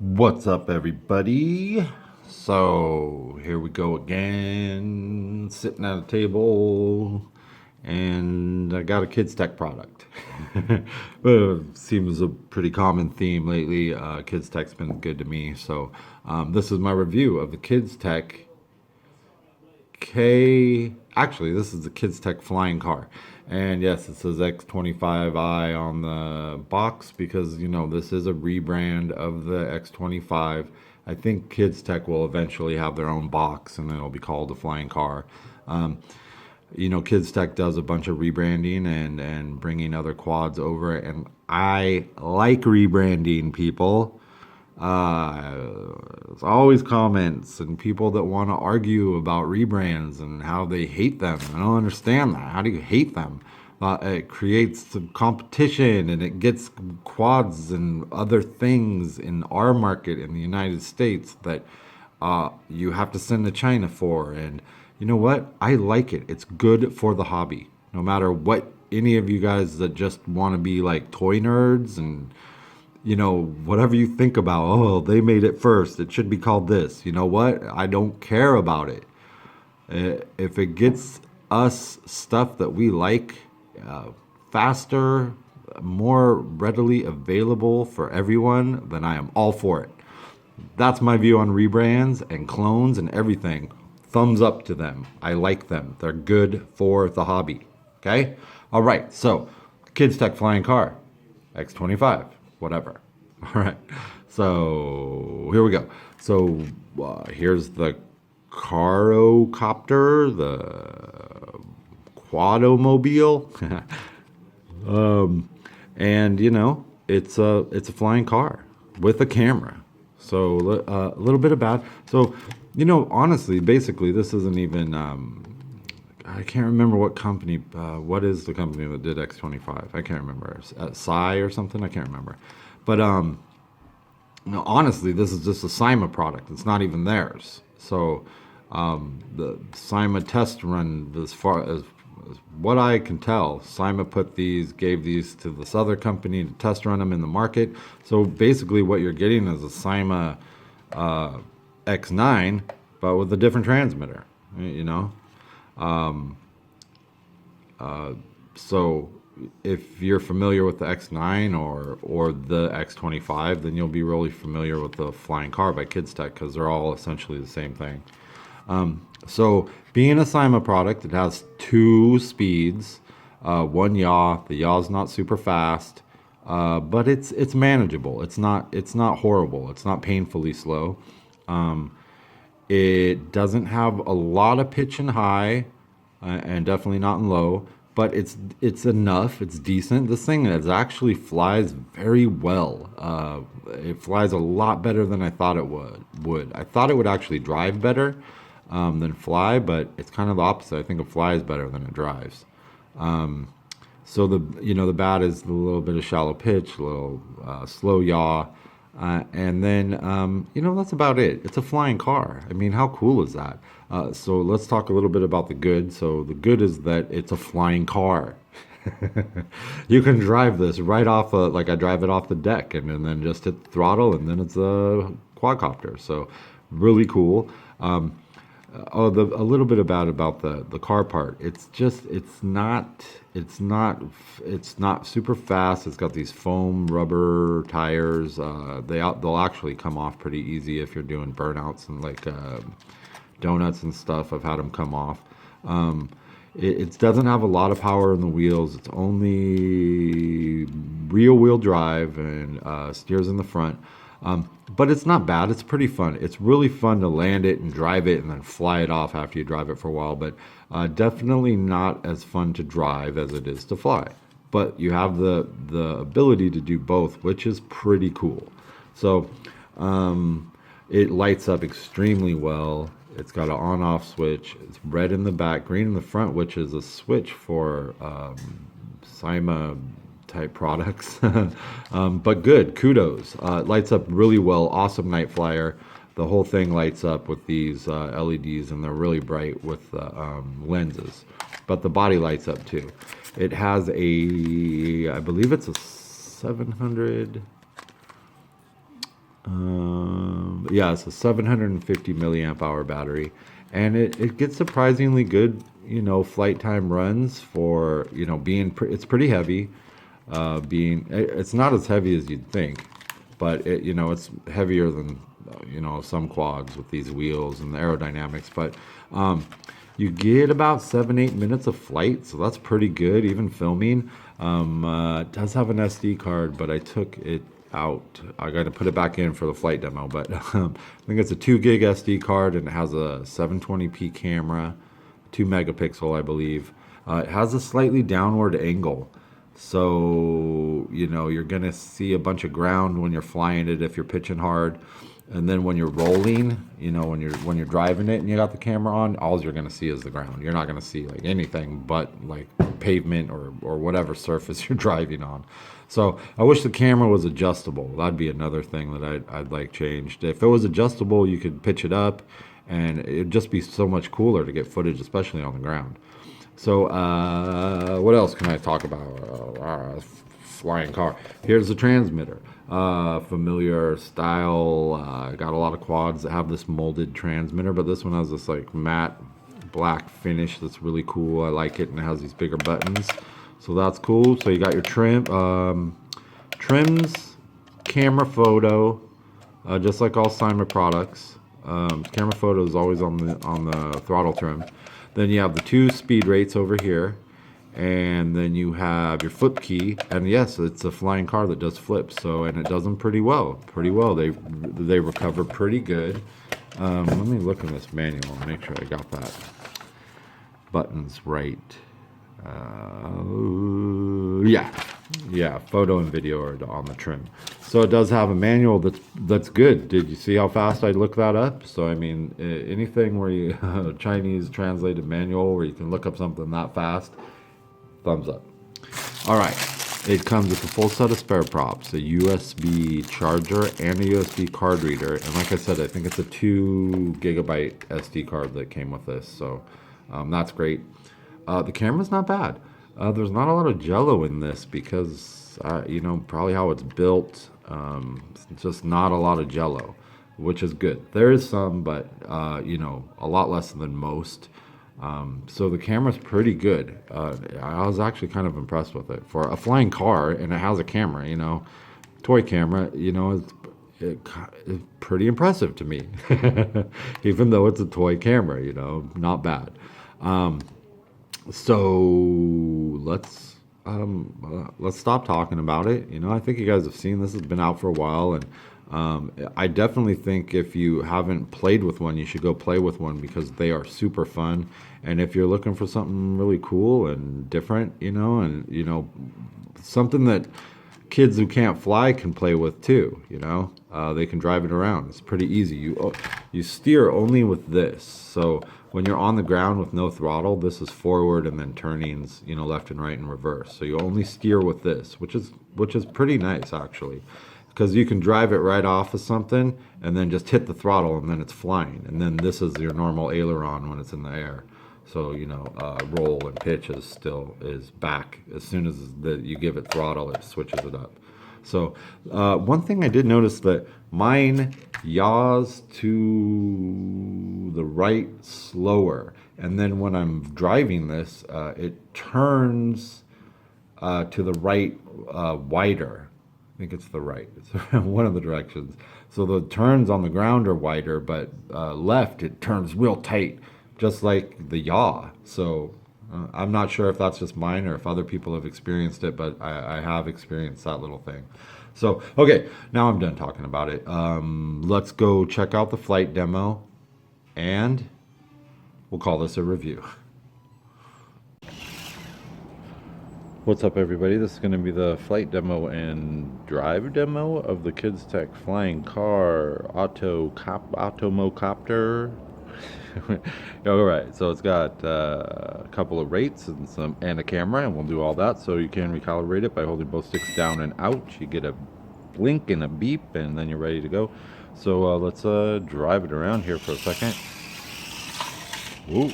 What's up, everybody? So here we go again, sitting at a table, and I got a KidsTech product. Seems a pretty common theme lately. KidsTech's been good to me, so this is my review of the KidsTech Actually, this is the KidsTech Flying Car. And yes, it says X25i on the box because, this is a rebrand of the X25. I think KidsTech will eventually have their own box and it'll be called the Flying Car. Um, KidsTech does a bunch of rebranding and bringing other quads over, and I like rebranding, people. There's always comments and people that want to argue about rebrands and how they hate them. I don't understand that. How do you hate them? It creates some competition and it gets quads and other things in our market in the United States that you have to send to China for. And you know what? I like it. It's good for the hobby. No matter what any of you guys that just want to be like toy nerds and whatever you think about, oh, they made it first, it should be called this. You know what? I don't care about it. If it gets us stuff that we like faster, more readily available for everyone, then I am all for it. That's my view on rebrands and clones and everything. Thumbs up to them. I like them. They're good for the hobby. Okay? All right. So, KidsTech Flying Car, X25, whatever. All right. So, here we go. So, here's the Quadcopter, the Quadomobile. And it's a flying car with a camera. So a little bit about. So, honestly, basically, this isn't even. I can't remember what company. What is the company that did X25? I can't remember. Psy or something. I can't remember. But honestly, this is just a Cyma product. It's not even theirs. So the Cyma test run, as far as what I can tell, Cyma gave these to this other company to test run them in the market. So basically, what you're getting is a Cyma X9, but with a different transmitter. So if you're familiar with the X9 or the X25, then you'll be really familiar with the Flying Car by KidsTech because they're all essentially the same thing. So being a Cyma product, it has two speeds, one yaw. The yaw's not super fast, but it's manageable. It's not horrible. It's not painfully slow. It doesn't have a lot of pitch and high, and definitely not in low. But it's enough. It's decent. This thing actually flies very well. It flies a lot better than I thought it would. I thought it would actually drive better than fly, but it's kind of the opposite. I think it flies better than it drives. So the bad is a little bit of shallow pitch, a little slow yaw, and then that's about it. It's a flying car. I mean, how cool is that? So let's talk a little bit about the good. So the good is that it's a flying car. You can drive this right off like I drive it off the deck and then just hit the throttle and then it's a quadcopter. So really cool. A little bit about the car part. It's not super fast. It's got these foam rubber tires. They'll actually come off pretty easy if you're doing burnouts and like donuts and stuff. I've had them come off. It doesn't have a lot of power in the wheels. It's only rear wheel drive and steers in the front. But it's not bad. It's pretty fun. It's really fun to land it and drive it and then fly it off after you drive it for a while. But definitely not as fun to drive as it is to fly. But you have the ability to do both, which is pretty cool. So it lights up extremely well. It's got an on-off switch. It's red in the back, green in the front, which is a switch for Cyma type products. But good, kudos. It lights up really well. Awesome night flyer. The whole thing lights up with these LEDs, and they're really bright with the lenses. But the body lights up too. It has I believe it's a 700. Yeah, it's a 750 milliamp hour battery, and it gets surprisingly good, flight time runs for, being, it's pretty heavy. It's not as heavy as you'd think, but it's heavier than, some quads with these wheels and the aerodynamics, but, you get about 7-8 minutes of flight, so that's pretty good, even filming. It does have an SD card, but I took it out. I got to put it back in for the flight demo, but I think it's a 2 gig SD card, and it has a 720p camera, 2 megapixel, I believe. It has a slightly downward angle, so you're gonna see a bunch of ground when you're flying it if you're pitching hard. And then when you're rolling, when you're driving it and you got the camera on, all you're gonna see is the ground. You're not gonna see like anything but like pavement or whatever surface you're driving on. So I wish the camera was adjustable. That'd be another thing that I'd like changed. If it was adjustable, you could pitch it up, and it'd just be so much cooler to get footage, especially on the ground. So what else can I talk about? Flying car. Here's the transmitter. Familiar style. Got a lot of quads that have this molded transmitter, but this one has this like matte black finish that's really cool. I like it, and it has these bigger buttons, so that's cool. So you got your trims, camera photo, just like all Cyma products. Camera photo is always on the throttle trim. Then you have the 2 speed rates over here, and then you have your flip key. And yes, it's a flying car that does flips, and it does them pretty well. They recover pretty good. Let me look in this manual and make sure I got that buttons right. Yeah, photo and video are on the trim. So it does have a manual that's good. Did you see how fast I looked that up? So I mean, anything where you Chinese translated manual where you can look up something that fast, thumbs up. All right, it comes with a full set of spare props, a USB charger and a USB card reader. And like I said, I think it's a 2 gigabyte SD card that came with this. So that's great. The camera's not bad. There's not a lot of jello in this because, probably how it's built, it's just not a lot of jello, which is good. There is some, but, a lot less than most. So the camera's pretty good. I was actually kind of impressed with it. For a flying car, and it has a camera, toy camera, it's pretty impressive to me. Even though it's a toy camera, not bad. So let's stop talking about it. I think you guys have seen this has been out for a while, and I definitely think if you haven't played with one, you should go play with one because they are super fun. And if you're looking for something really cool and different, something that kids who can't fly can play with too, they can drive it around. It's pretty easy. You steer only with this. So when you're on the ground with no throttle, this is forward and then turnings, left and right and reverse. So you only steer with this, which is pretty nice actually, because you can drive it right off of something and then just hit the throttle and then it's flying. And then this is your normal aileron when it's in the air. So, roll and pitch is back. As soon as you give it throttle, it switches it up. So, one thing I did notice that mine yaws to the right slower. And then when I'm driving this, it turns to the right wider. I think it's the right. It's one of the directions. So the turns on the ground are wider, but left, it turns real tight, just like the yaw. So I'm not sure if that's just mine or if other people have experienced it, but I have experienced that little thing. So, okay, now I'm done talking about it. Let's go check out the flight demo, and we'll call this a review. What's up, everybody? This is going to be the flight demo and drive demo of the KidsTech Flying Car Quadcopter. All right, so it's got a couple of rates and a camera, and we'll do all that. So you can recalibrate it by holding both sticks down and out. You get a blink and a beep, and then you're ready to go. So let's drive it around here for a second. Woo!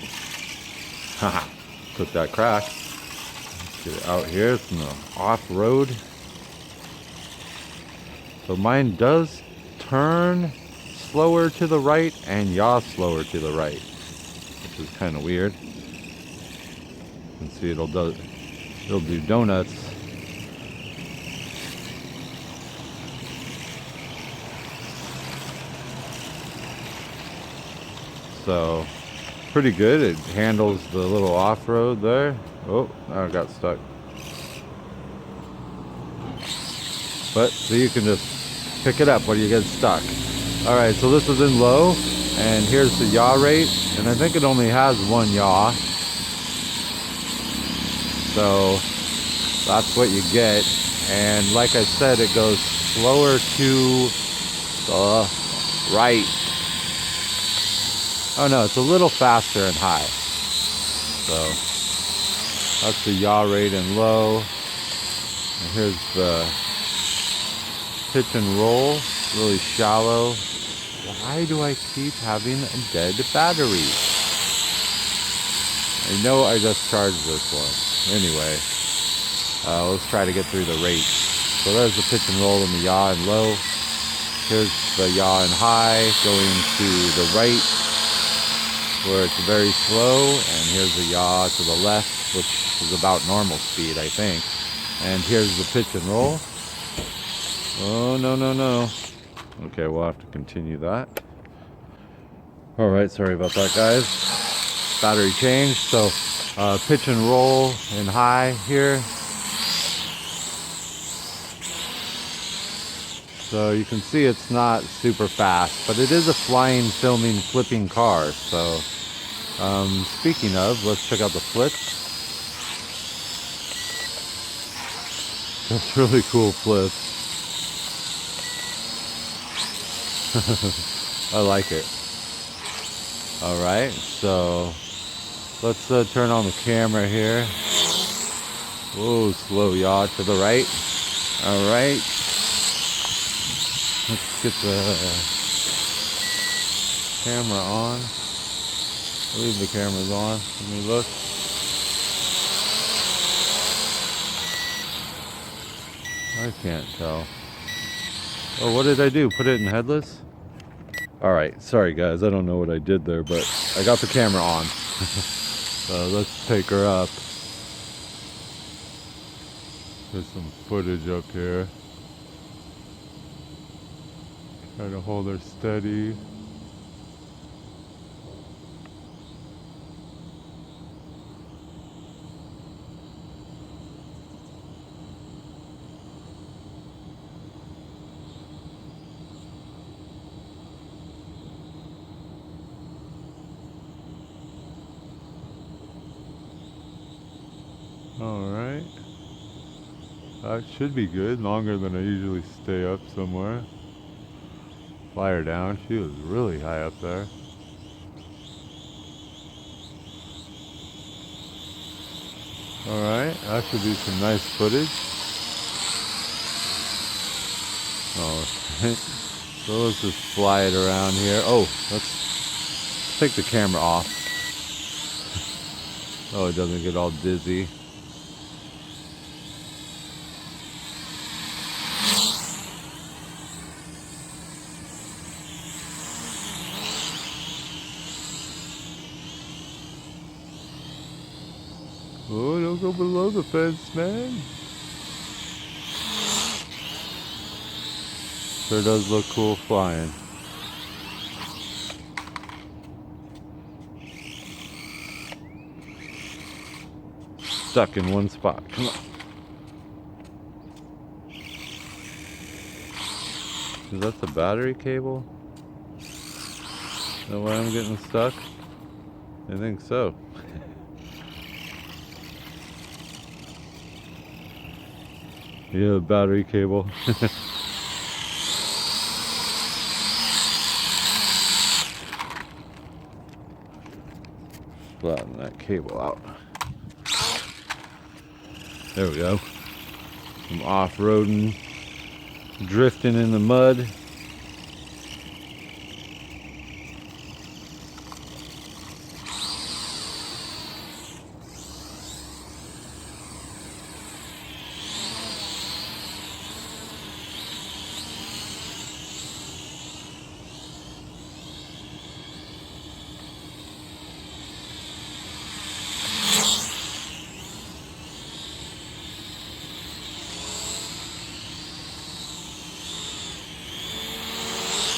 Haha! Took that crash. Get it out here. It's in the off-road. So mine does turn slower to the right and yaw slower to the right, which is kind of weird. You can see it'll do donuts. So pretty good. It handles the little off-road there. Oh, I got stuck. But so you can just pick it up when you get stuck. All right, so this is in low, and here's the yaw rate, and I think it only has one yaw. So that's what you get. And like I said, it goes slower to the right. Oh no, it's a little faster and high. So that's the yaw rate and low. And here's the pitch and roll, really shallow. Why do I keep having a dead battery? I know I just charged this one. Anyway, let's try to get through the rate. So there's the pitch and roll and the yaw and low. Here's the yaw and high going to the right, where it's very slow, and here's the yaw to the left, which is about normal speed, I think. And here's the pitch and roll. Oh, no, no, no. Okay, we'll have to continue that. Alright, sorry about that, guys. Battery change. So, pitch and roll and high here. So you can see it's not super fast, but it is a flying, filming, flipping car. So, speaking of, let's check out the flips. That's really cool flips. I like it. Alright, so let's turn on the camera here. Whoa, slow yaw to the right. Alright. Let's get the camera on. I believe the camera's on. Let me look. I can't tell. Oh, what did I do? Put it in headless? Alright, sorry guys, I don't know what I did there, but I got the camera on. So let's take her up. There's some footage up here. Try to hold her steady. Alright. That should be good, longer than I usually stay up somewhere. Fly her down, she was really high up there. Alright, that should be some nice footage. Oh, so let's just fly it around here. Oh, let's take the camera off. Oh, it doesn't get all dizzy. Oh, don't go below the fence, man. Sure does look cool flying. Stuck in one spot. Come on. Is that the battery cable? Is that why I'm getting stuck? I think so. Yeah, battery cable. Flatten that cable out. There we go. Some off-roading, drifting in the mud.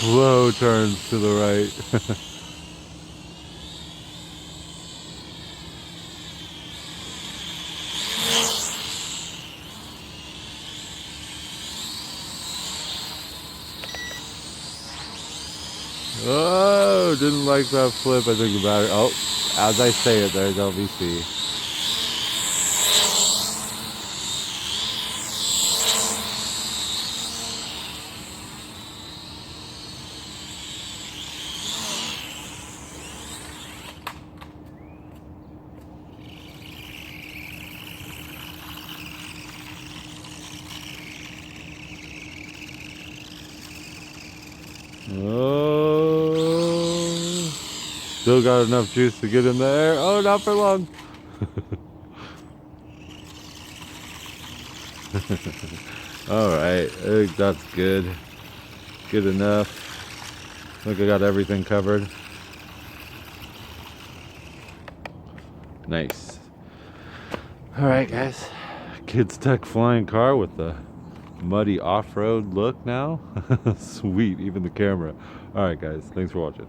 slow turns to the right. Oh, didn't like that flip. I think about it. Oh, as I say it, there's LVC. Oh, still got enough juice to get in there. Oh, not for long. All right, I think that's good. Good enough. I think I got everything covered. Nice. All right, guys. KidsTech Flying Car with the muddy off-road look now. Sweet, even the camera. All right, guys. Thanks for watching.